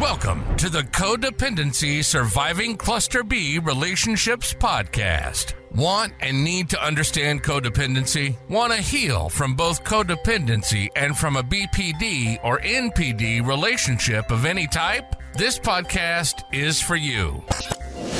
Welcome to the Codependency Surviving Cluster B Relationships Podcast. Want and need to understand codependency? Want to heal from both codependency and from a BPD or NPD relationship of any type? This podcast is for you.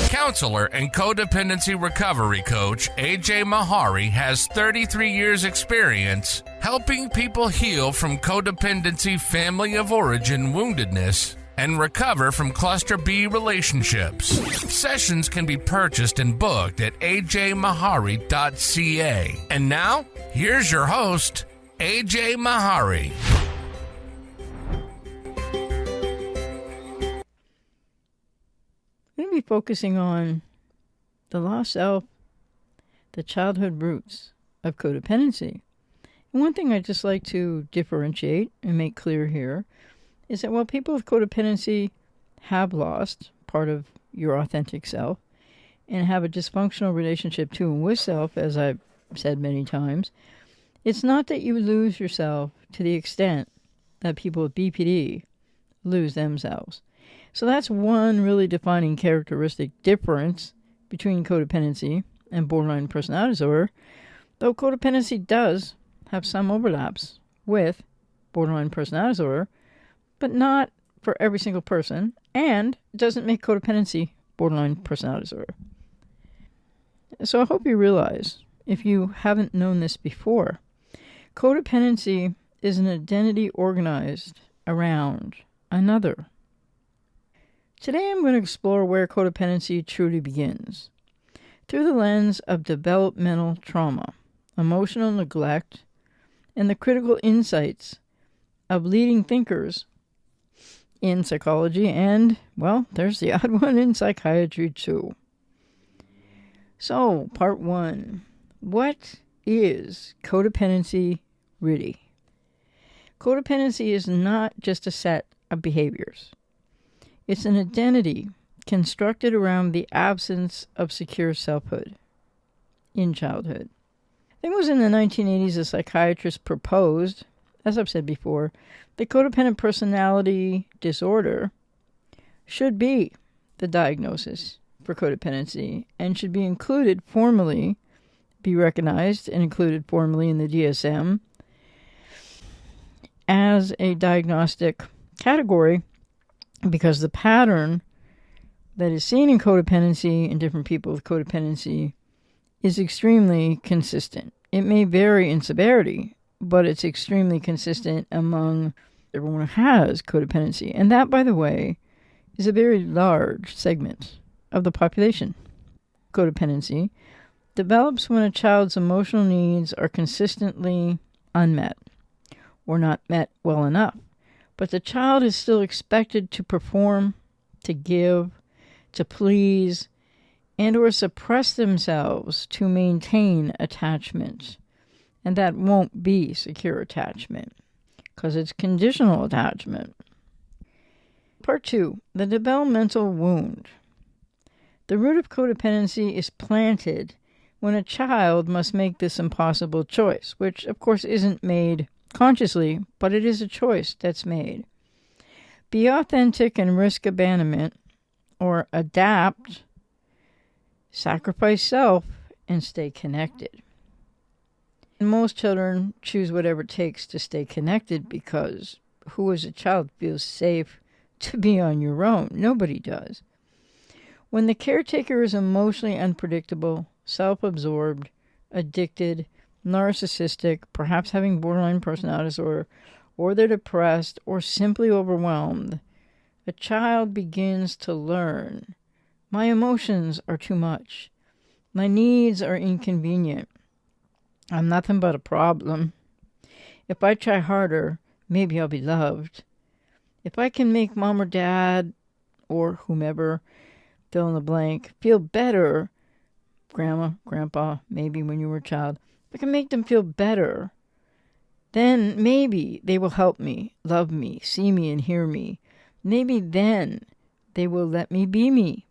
Counselor and codependency recovery coach AJ Mahari has 33 years experience helping people heal from codependency family of origin woundedness and recover from cluster B relationships. Sessions can be purchased and booked at ajmahari.ca. And now, here's your host, AJ Mahari. I'm going to be focusing on the lost self, the childhood roots of codependency. And one thing I'd just like to differentiate and make clear here is that while people with codependency have lost part of your authentic self and have a dysfunctional relationship to and with self, as I've said many times, it's not that you lose yourself to the extent that people with BPD lose themselves. So that's one really defining characteristic difference between codependency and borderline personality disorder, though codependency does have some overlaps with borderline personality disorder, but not for every single person, and doesn't make codependency borderline personality disorder. So I hope you realize, if you haven't known this before, codependency is an identity organized around another. Today I'm going to explore where codependency truly begins, through the lens of developmental trauma, emotional neglect, and the critical insights of leading thinkers in psychology and, well, there's the odd one in psychiatry too. So, part one. What is codependency really? Codependency is not just a set of behaviors. It's an identity constructed around the absence of secure selfhood in childhood. I think it was in the 1980s a psychiatrist proposed, as I've said before, that codependent personality disorder should be the diagnosis for codependency and should be included formally, be recognized and included formally in the DSM as a diagnostic category, because the pattern that is seen in codependency in different people with codependency is extremely consistent. It may vary in severity, but it's extremely consistent among everyone who has codependency. And that, by the way, is a very large segment of the population. Codependency develops when a child's emotional needs are consistently unmet or not met well enough. But the child is still expected to perform, to give, to please, and or suppress themselves to maintain attachment. And that won't be secure attachment, because it's conditional attachment. Part two, the developmental wound. The root of codependency is planted when a child must make this impossible choice, which of course isn't made consciously, but it is a choice that's made. Be authentic and risk abandonment, or adapt, sacrifice self, and stay connected. And most children choose whatever it takes to stay connected, because who as a child feels safe to be on your own? Nobody does. When the caretaker is emotionally unpredictable, self-absorbed, addicted, narcissistic, perhaps having borderline personality disorder, or they're depressed, or simply overwhelmed, a child begins to learn, my emotions are too much. My needs are inconvenient. I'm nothing but a problem. If I try harder, maybe I'll be loved. If I can make mom or dad, or whomever, fill in the blank, feel better, grandma, grandpa, maybe when you were a child, if I can make them feel better, then maybe they will help me, love me, see me, and hear me. Maybe then they will let me be me.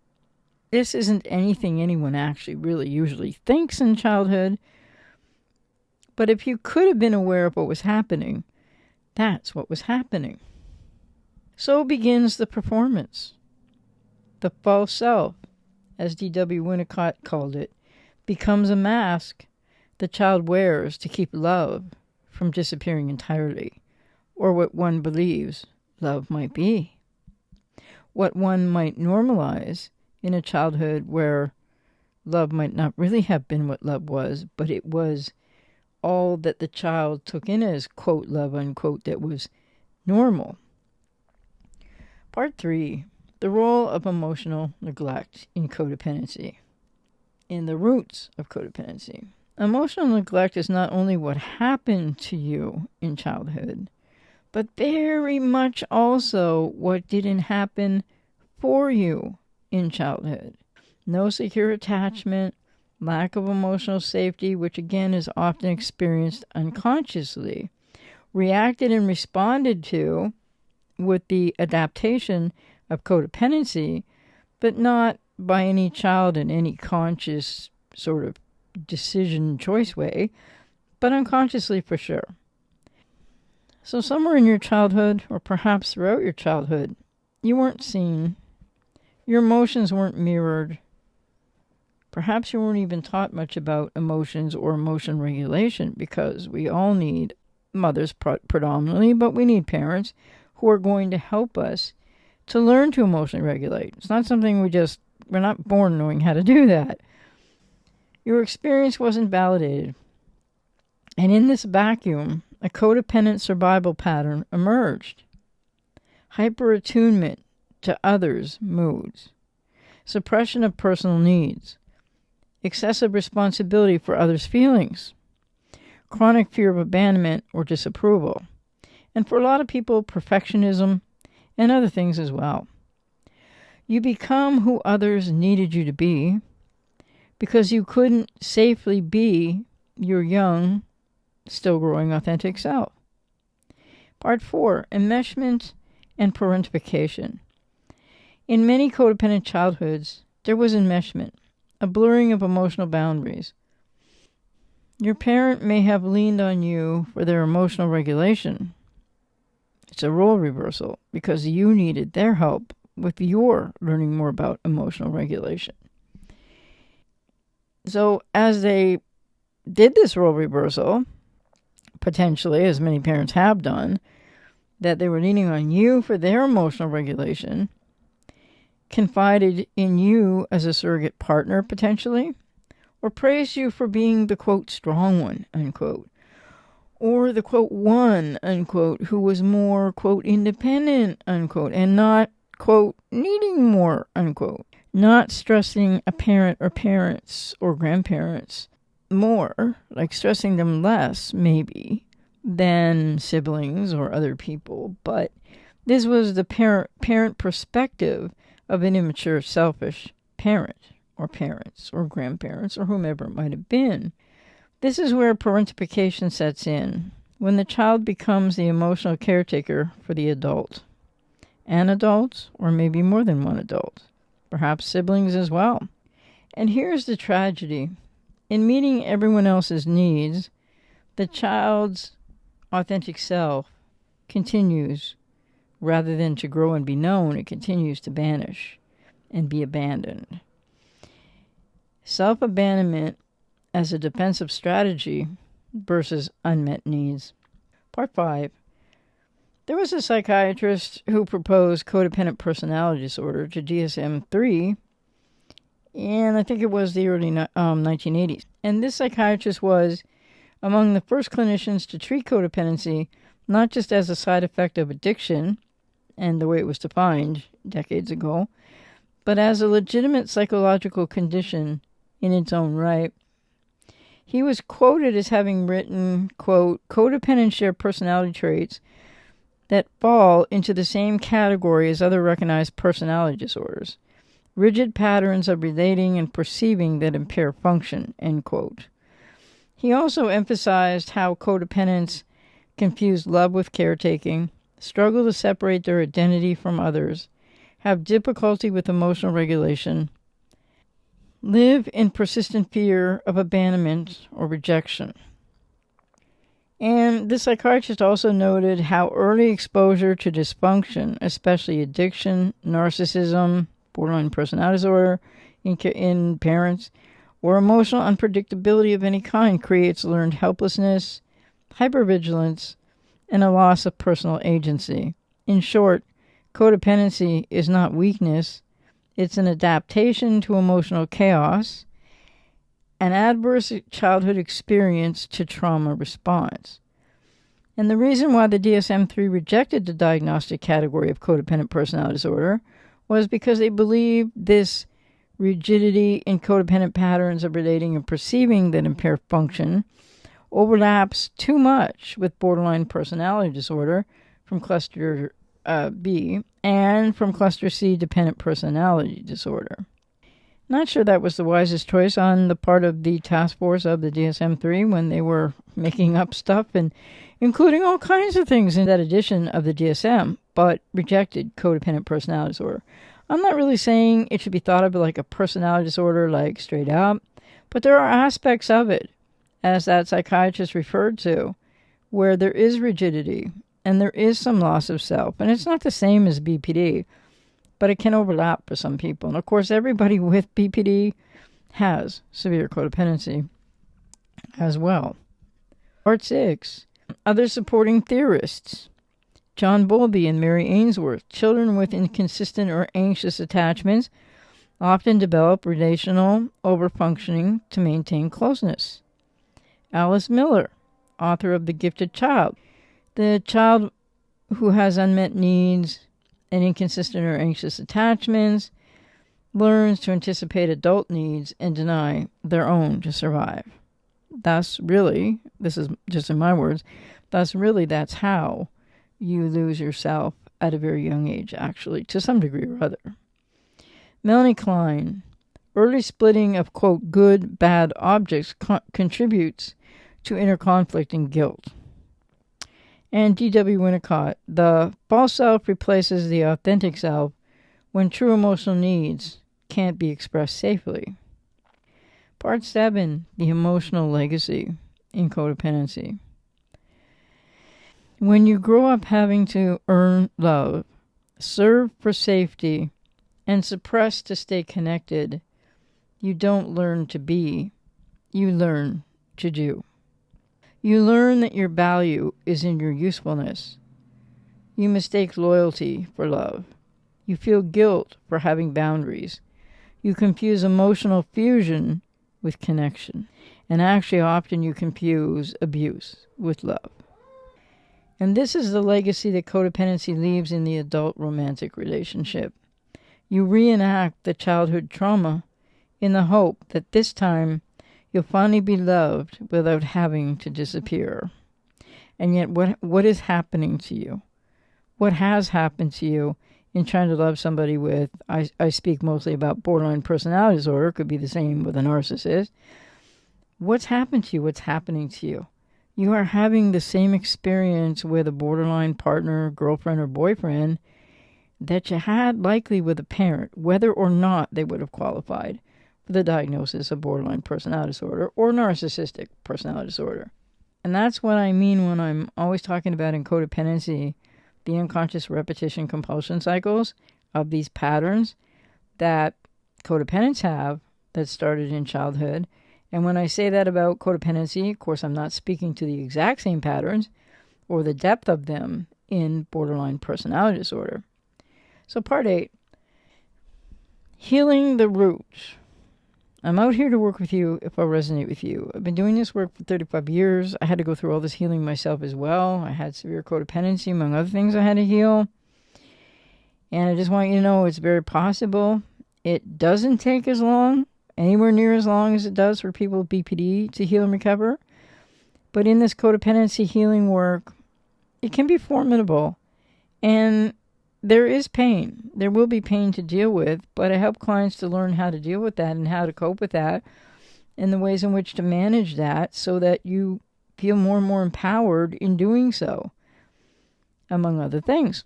This isn't anything anyone actually really usually thinks in childhood, but if you could have been aware of what was happening, that's what was happening. So begins the performance. The false self, as D.W. Winnicott called it, becomes a mask the child wears to keep love from disappearing entirely, or what one believes love might be. What one might normalize in a childhood where love might not really have been what love was, but it was all that the child took in as, quote, love, unquote, that was normal. Part 3, the role of emotional neglect in codependency. In the roots of codependency. Emotional neglect is not only what happened to you in childhood, but very much also what didn't happen for you in childhood. No secure attachment, lack of emotional safety, which again is often experienced unconsciously, reacted and responded to with the adaptation of codependency, but not by any child in any conscious sort of decision choice way, but unconsciously for sure. So somewhere in your childhood, or perhaps throughout your childhood, you weren't seen, your emotions weren't mirrored, perhaps you weren't even taught much about emotions or emotion regulation, because we all need mothers predominantly, but we need parents who are going to help us to learn to emotionally regulate. It's not something we're not born knowing how to do that. Your experience wasn't validated. And in this vacuum, a codependent survival pattern emerged. Hyperattunement to others' moods, suppression of personal needs, excessive responsibility for others' feelings, chronic fear of abandonment or disapproval, and for a lot of people, perfectionism and other things as well. You become who others needed you to be because you couldn't safely be your young, still growing authentic self. Part 4, enmeshment and parentification. In many codependent childhoods, there was enmeshment, a blurring of emotional boundaries. Your parent may have leaned on you for their emotional regulation. It's a role reversal because you needed their help with your learning more about emotional regulation. So as they did this role reversal, potentially, as many parents have done, that they were leaning on you for their emotional regulation, confided in you as a surrogate partner, potentially, or praised you for being the, quote, strong one, unquote, or the, quote, one, unquote, who was more, quote, independent, unquote, and not, quote, needing more, unquote, not stressing a parent or parents or grandparents more, like stressing them less, maybe, than siblings or other people, but this was the parent perspective of an immature, selfish parent or parents or grandparents or whomever it might have been. This is where parentification sets in, when the child becomes the emotional caretaker for the adult. An adult, or maybe more than one adult, perhaps siblings as well. And here's the tragedy. In meeting everyone else's needs, the child's authentic self continues, rather than to grow and be known, it continues to vanish and be abandoned. Self-abandonment as a defensive strategy versus unmet needs. Part 5. There was a psychiatrist who proposed codependent personality disorder to DSM-3, and I think it was the early 1980s. And this psychiatrist was among the first clinicians to treat codependency not just as a side effect of addiction, and the way it was defined decades ago, but as a legitimate psychological condition in its own right. He was quoted as having written, quote, codependents share personality traits that fall into the same category as other recognized personality disorders, rigid patterns of relating and perceiving that impair function, end quote. He also emphasized how codependents confuse love with caretaking, struggle to separate their identity from others, have difficulty with emotional regulation, live in persistent fear of abandonment or rejection. And the psychiatrist also noted how early exposure to dysfunction, especially addiction, narcissism, borderline personality disorder in parents, or emotional unpredictability of any kind creates learned helplessness, hypervigilance, and a loss of personal agency. In short, codependency is not weakness, it's an adaptation to emotional chaos, an adverse childhood experience to trauma response. And the reason why the DSM-3 rejected the diagnostic category of codependent personality disorder was because they believed this rigidity in codependent patterns of relating and perceiving that impair function overlaps too much with borderline personality disorder from cluster B and from cluster C dependent personality disorder. Not sure that was the wisest choice on the part of the task force of the DSM-3 when they were making up stuff and including all kinds of things in that edition of the DSM, but rejected codependent personality disorder. I'm not really saying it should be thought of like a personality disorder, like straight up, but there are aspects of it, as that psychiatrist referred to, where there is rigidity and there is some loss of self. And it's not the same as BPD, but it can overlap for some people. And of course, everybody with BPD has severe codependency as well. Part 6, other supporting theorists. John Bowlby and Mary Ainsworth. Children with inconsistent or anxious attachments often develop relational overfunctioning to maintain closeness. Alice Miller, author of The Gifted Child. The child who has unmet needs and inconsistent or anxious attachments learns to anticipate adult needs and deny their own to survive. Thus, really, this is just in my words, that's how you lose yourself at a very young age, actually, to some degree or other. Melanie Klein, early splitting of, quote, good, bad objects contributes to inner conflict and guilt. And D.W. Winnicott, the false self replaces the authentic self when true emotional needs can't be expressed safely. Part 7, the emotional legacy in codependency. When you grow up having to earn love, serve for safety, and suppress to stay connected, you don't learn to be, you learn to do. You learn that your value is in your usefulness. You mistake loyalty for love. You feel guilt for having boundaries. You confuse emotional fusion with connection. And actually, often you confuse abuse with love. And this is the legacy that codependency leaves in the adult romantic relationship. You reenact the childhood trauma in the hope that this time you'll finally be loved without having to disappear. And yet, what is happening to you? What has happened to you in trying to love somebody with, I speak mostly about borderline personality disorder, could be the same with a narcissist. What's happened to you? What's happening to you? You are having the same experience with a borderline partner, girlfriend, or boyfriend that you had likely with a parent, whether or not they would have qualified for the diagnosis of borderline personality disorder or narcissistic personality disorder. And that's what I mean when I'm always talking about in codependency, the unconscious repetition compulsion cycles of these patterns that codependents have that started in childhood. And when I say that about codependency, of course, I'm not speaking to the exact same patterns or the depth of them in borderline personality disorder. So part 8, healing the root. I'm out here to work with you if I resonate with you. I've been doing this work for 35 years. I had to go through all this healing myself as well. I had severe codependency, among other things I had to heal. And I just want you to know it's very possible. It doesn't take as long, anywhere near as long as it does for people with BPD to heal and recover. But in this codependency healing work, it can be formidable. And there is pain. There will be pain to deal with, but I help clients to learn how to deal with that and how to cope with that and the ways in which to manage that so that you feel more and more empowered in doing so, among other things.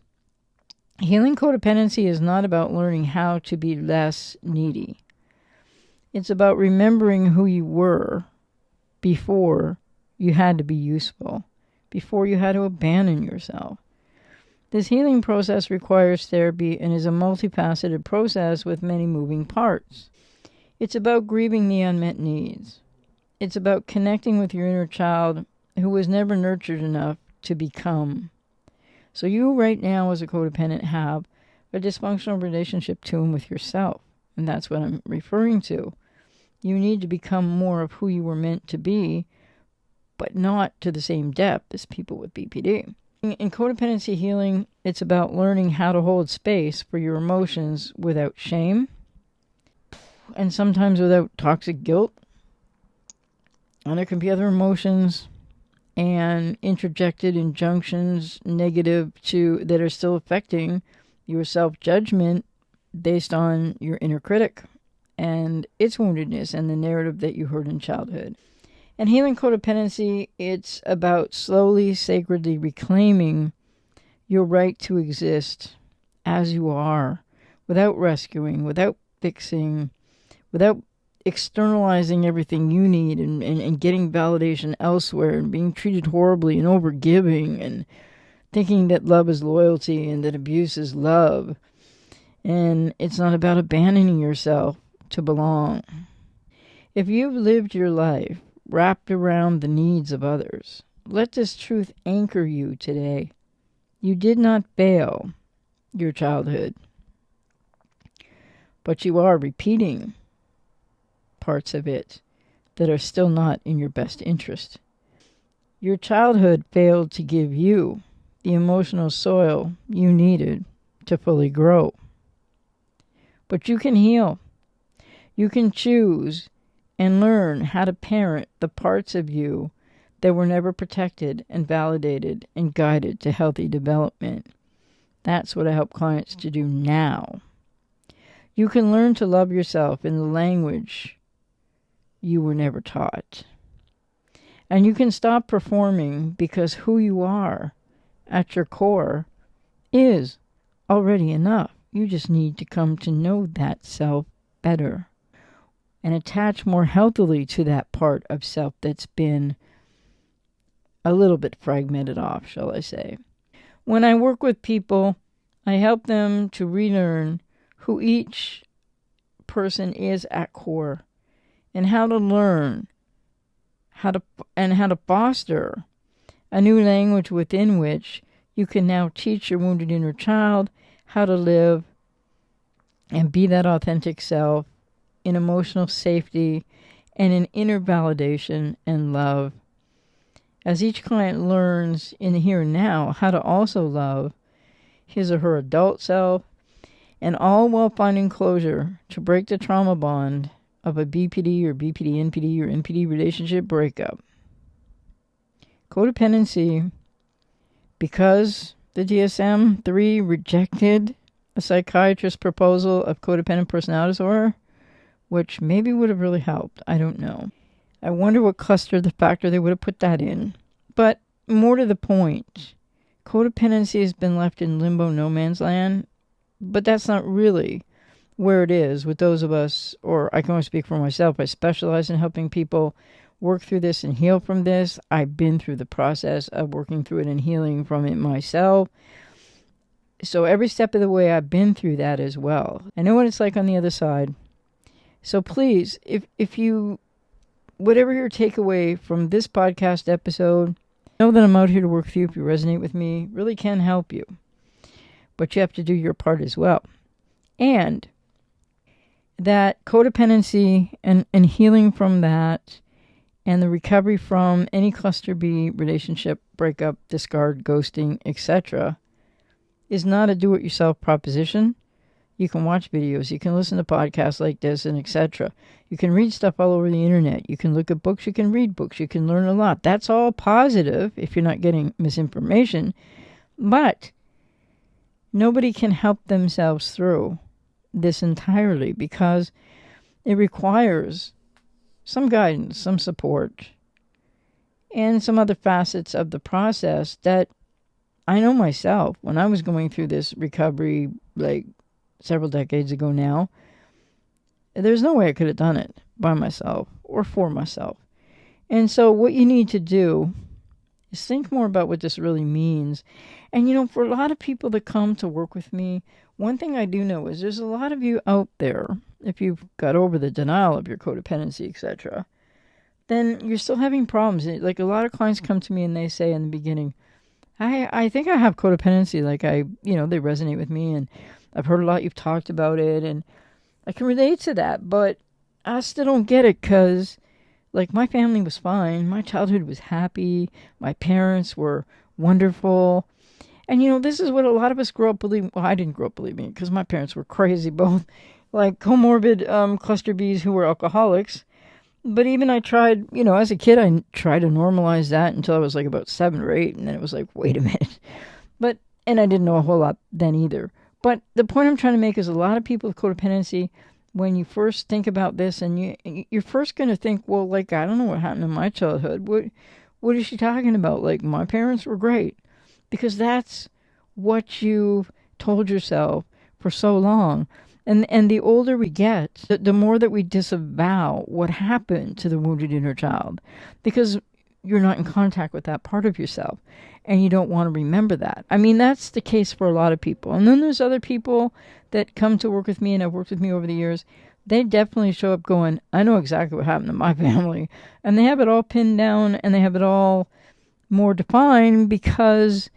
Healing codependency is not about learning how to be less needy. It's about remembering who you were before you had to be useful. before you had to abandon yourself. This healing process requires therapy and is a multifaceted process with many moving parts. It's about grieving the unmet needs. It's about connecting with your inner child who was never nurtured enough to become. So you right now as a codependent have a dysfunctional relationship to and with yourself. And that's what I'm referring to. You need to become more of who you were meant to be, but not to the same depth as people with BPD. In codependency healing, it's about learning how to hold space for your emotions without shame, and sometimes without toxic guilt. And there can be other emotions and interjected injunctions negative that are still affecting your self-judgment based on your inner critic and its woundedness and the narrative that you heard in childhood. And healing codependency, it's about slowly, sacredly reclaiming your right to exist as you are, without rescuing, without fixing, without externalizing everything you need and getting validation elsewhere and being treated horribly and overgiving and thinking that love is loyalty and that abuse is love. And it's not about abandoning yourself to belong. If you've lived your life wrapped around the needs of others, let this truth anchor you today. You did not fail your childhood, but you are repeating parts of it that are still not in your best interest. Your childhood failed to give you the emotional soil you needed to fully grow. But you can heal. You can choose and learn how to parent the parts of you that were never protected and validated and guided to healthy development. That's what I help clients to do now. You can learn to love yourself in the language you were never taught. And you can stop performing because who you are at your core is already enough. You just need to come to know that self better and attach more healthily to that part of self that's been a little bit fragmented off, shall I say. When I work with people, I help them to relearn who each person is at core and how to learn how to foster a new language within which you can now teach your wounded inner child how to live and be that authentic self in emotional safety and in inner validation and love. As each client learns in the here and now how to also love his or her adult self, and all while finding closure to break the trauma bond of a BPD or BPD-NPD or NPD relationship breakup. Codependency, because the DSM-3 rejected a psychiatrist's proposal of codependent personality disorder, which maybe would have really helped. I don't know. I wonder what the factor they would have put that in. But more to the point, codependency has been left in limbo no man's land, but that's not really where it is with those of us, or I can only speak for myself. I specialize in helping people work through this and heal from this. I've been through the process of working through it and healing from it myself. So every step of the way, I've been through that as well. I know what it's like on the other side. So please, if you, whatever your takeaway from this podcast episode, know that I'm out here to work with you. If you resonate with me, really can help you. But you have to do your part as well. And that codependency and healing from that and the recovery from any cluster B relationship, breakup, discard, ghosting, etc. is not a do-it-yourself proposition. You can watch videos, you can listen to podcasts like this, and etc. You can read stuff all over the internet. You can look at books, you can read books, you can learn a lot. That's all positive if you're not getting misinformation. But nobody can help themselves through this entirely because it requires some guidance, some support, and some other facets of the process that I know myself when I was going through this recovery like several decades ago now. There's no way I could have done it by myself or for myself. And so what you need to do is think more about what this really means. And, for a lot of people that come to work with me, one thing I do know is there's a lot of you out there, if you've got over the denial of your codependency, etc., then you're still having problems. Like a lot of clients come to me and they say in the beginning, I think I have codependency. Like they resonate with me and I've heard a lot, you've talked about it and I can relate to that, but I still don't get it because like my family was fine. My childhood was happy. My parents were wonderful. And this is what a lot of us grow up believing. Well, I didn't grow up believing it because my parents were crazy, both like comorbid cluster Bs who were alcoholics. But even I tried, as a kid, I tried to normalize that until I was like about 7 or 8. And then it was like, wait a minute. And I didn't know a whole lot then either. But the point I'm trying to make is a lot of people with codependency, when you first think about this and you're first going to think, well, like, I don't know what happened in my childhood. What is she talking about? Like, my parents were great. Because that's what you've told yourself for so long. And the older we get, the more that we disavow what happened to the wounded inner child. Because you're not in contact with that part of yourself. And you don't want to remember that. I mean, that's the case for a lot of people. And then there's other people that come to work with me and have worked with me over the years. They definitely show up going, I know exactly what happened to my family. And they have it all pinned down and they have it all more defined because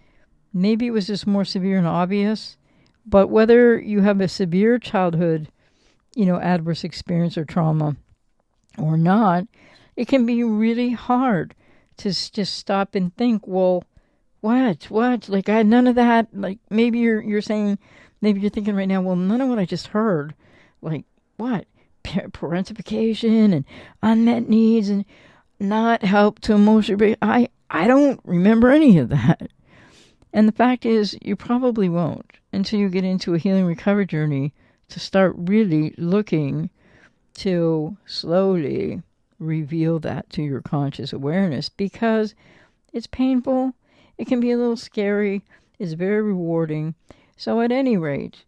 maybe it was just more severe and obvious. But whether you have a severe childhood, adverse experience or trauma or not, it can be really hard to just stop and think, well, what? Like, I had none of that. Like, maybe you're saying, maybe you're thinking right now, well, none of what I just heard. Like, what? Parentification and unmet needs and not help to emotionally. I don't remember any of that. And the fact is, you probably won't until you get into a healing recovery journey to start really looking to slowly reveal that to your conscious awareness because it's painful. It can be a little scary. It's very rewarding. So at any rate,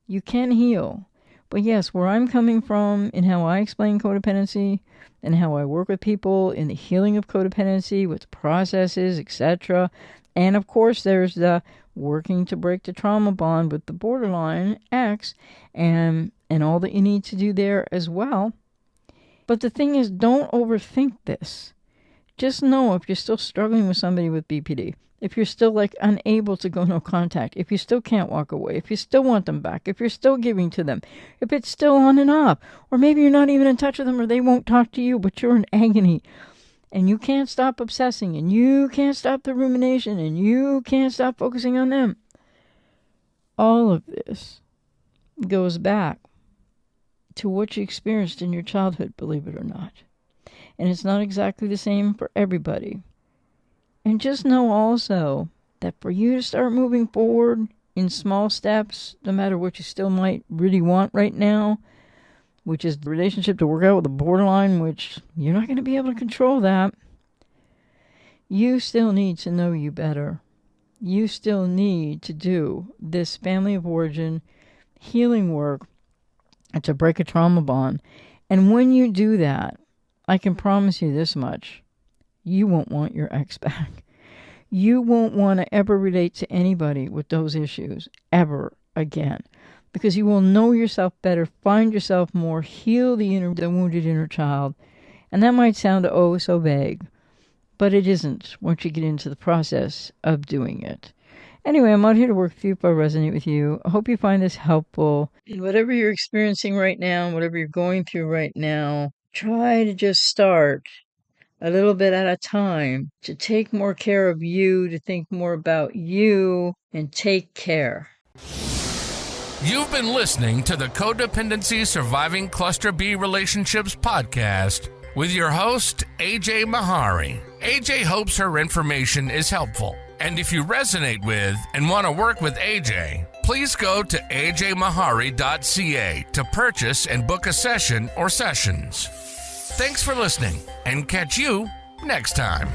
you can heal. But yes, where I'm coming from in how I explain codependency and how I work with people in the healing of codependency with processes, etc., and of course, there's the working to break the trauma bond with the borderline X and all that you need to do there as well. But the thing is, don't overthink this. Just know if you're still struggling with somebody with BPD, if you're still like unable to go no contact, if you still can't walk away, if you still want them back, if you're still giving to them, if it's still on and off, or maybe you're not even in touch with them or they won't talk to you, but you're in agony. And you can't stop obsessing, and you can't stop the rumination, and you can't stop focusing on them. All of this goes back to what you experienced in your childhood, believe it or not. And it's not exactly the same for everybody. And just know also that for you to start moving forward in small steps, no matter what you still might really want right now, which is the relationship to work out with the borderline, which you're not going to be able to control that. You still need to know you better. You still need to do this family of origin healing work to break a trauma bond. And when you do that, I can promise you this much. You won't want your ex back. You won't want to ever relate to anybody with those issues ever again. Because you will know yourself better, find yourself more, heal the wounded inner child. And that might sound oh so vague, but it isn't once you get into the process of doing it. Anyway, I'm out here to work with you if I resonate with you. I hope you find this helpful. In whatever you're experiencing right now, whatever you're going through right now, try to just start a little bit at a time to take more care of you, to think more about you, and take care. You've been listening to the Codependency Surviving Cluster B Relationships podcast with your host, AJ Mahari. AJ hopes her information is helpful. And if you resonate with and want to work with AJ, please go to ajmahari.ca to purchase and book a session or sessions. Thanks for listening, and catch you next time.